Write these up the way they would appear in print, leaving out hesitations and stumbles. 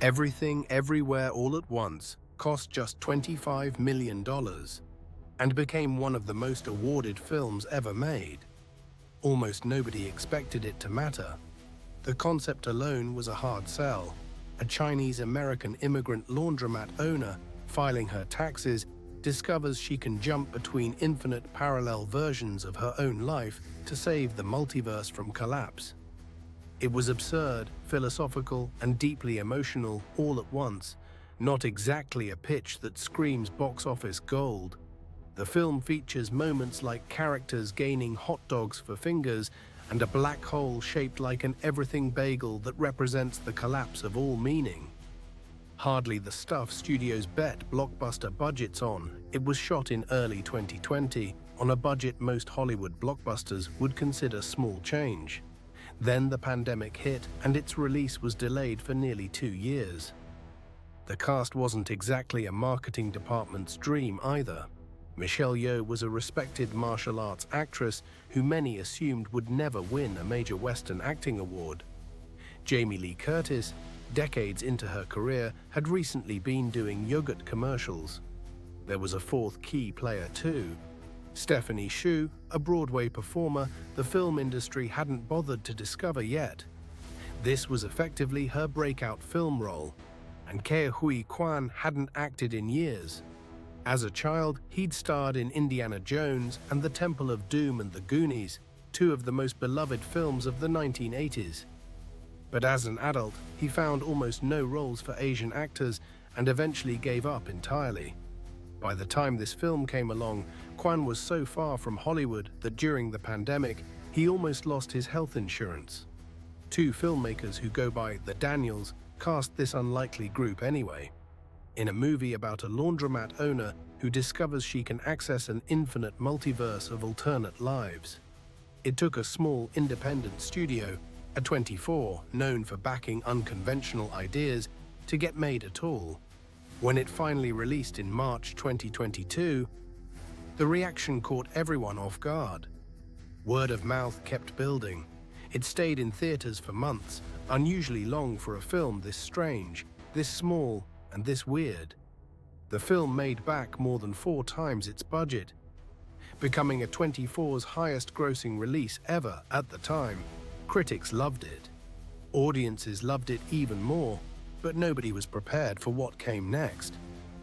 Everything, Everywhere, All at Once cost just $25 million and became one of the most awarded films ever made. Almost nobody expected it to matter. The concept alone was a hard sell. A Chinese-American immigrant laundromat owner, filing her taxes, discovers she can jump between infinite parallel versions of her own life to save the multiverse from collapse. It was absurd, philosophical, and deeply emotional all at once, not exactly a pitch that screams box office gold. The film features moments like characters gaining hot dogs for fingers and a black hole shaped like an everything bagel that represents the collapse of all meaning. Hardly the stuff studios bet blockbuster budgets on, it was shot in early 2020 on a budget most Hollywood blockbusters would consider small change. Then the pandemic hit and its release was delayed for nearly 2 years. The cast wasn't exactly a marketing department's dream either. Michelle Yeoh was a respected martial arts actress who many assumed would never win a major Western acting award. Jamie Lee Curtis, decades into her career, had recently been doing yogurt commercials. There was a fourth key player too. Stephanie Hsu, a Broadway performer the film industry hadn't bothered to discover yet. This was effectively her breakout film role, and Ke Huy Quan hadn't acted in years. As a child, he'd starred in Indiana Jones and The Temple of Doom and The Goonies, two of the most beloved films of the 1980s. But as an adult, he found almost no roles for Asian actors and eventually gave up entirely. By the time this film came along, Quan was so far from Hollywood that during the pandemic, he almost lost his health insurance. Two filmmakers who go by the Daniels cast this unlikely group anyway. In a movie about a laundromat owner who discovers she can access an infinite multiverse of alternate lives. It took a small independent studio, A24, known for backing unconventional ideas, to get made at all. When it finally released in March 2022, the reaction caught everyone off guard. Word of mouth kept building. It stayed in theaters for months, unusually long for a film this strange, this small, and this weird. The film made back more than 4 times its budget, becoming A24's highest-grossing release ever at the time. Critics loved it. Audiences loved it even more, but nobody was prepared for what came next.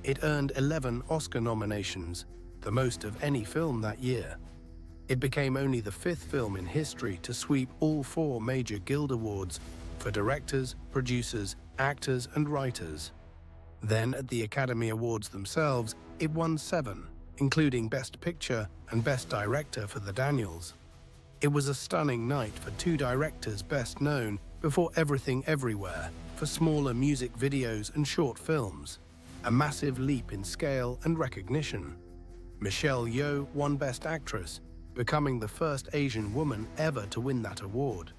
It earned 11 Oscar nominations, the most of any film that year. It became only the 5th film in history to sweep all 4 major Guild Awards for directors, producers, actors, and writers. Then, at the Academy Awards themselves, it won 7, including Best Picture and Best Director for the Daniels. It was a stunning night for 2 directors best known before Everything Everywhere for smaller music videos and short films, a massive leap in scale and recognition. Michelle Yeoh won Best Actress, becoming the first Asian woman ever to win that award.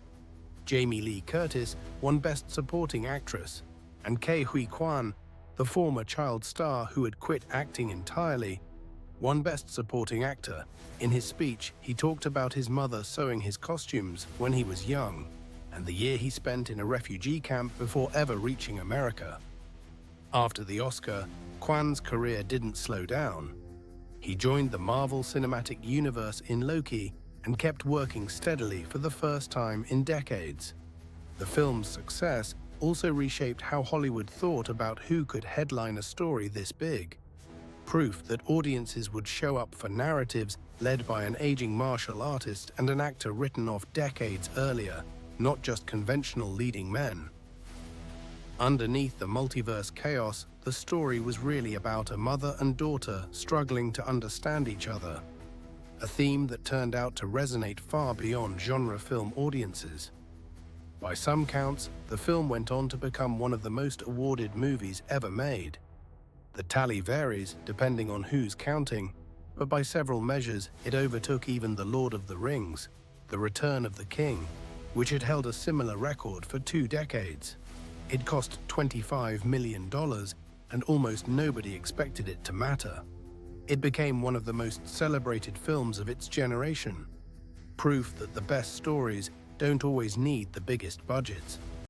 Jamie Lee Curtis won Best Supporting Actress, and Ke Huy Quan, the former child star who had quit acting entirely, won Best Supporting Actor. In his speech, he talked about his mother sewing his costumes when he was young, and the year he spent in a refugee camp before ever reaching America. After the Oscar, Quan's career didn't slow down. He joined the Marvel Cinematic Universe in Loki and kept working steadily for the first time in decades. The film's success also reshaped how Hollywood thought about who could headline a story this big. Proof that audiences would show up for narratives led by an aging martial artist and an actor written off decades earlier, not just conventional leading men. Underneath the multiverse chaos, the story was really about a mother and daughter struggling to understand each other, a theme that turned out to resonate far beyond genre film audiences. By some counts, the film went on to become one of the most awarded movies ever made. The tally varies depending on who's counting, but by several measures it overtook even The Lord of the Rings, The Return of the King, which had held a similar record for 2 decades. It cost $25 million, and almost nobody expected it to matter. It became one of the most celebrated films of its generation. Proof that the best stories don't always need the biggest budgets.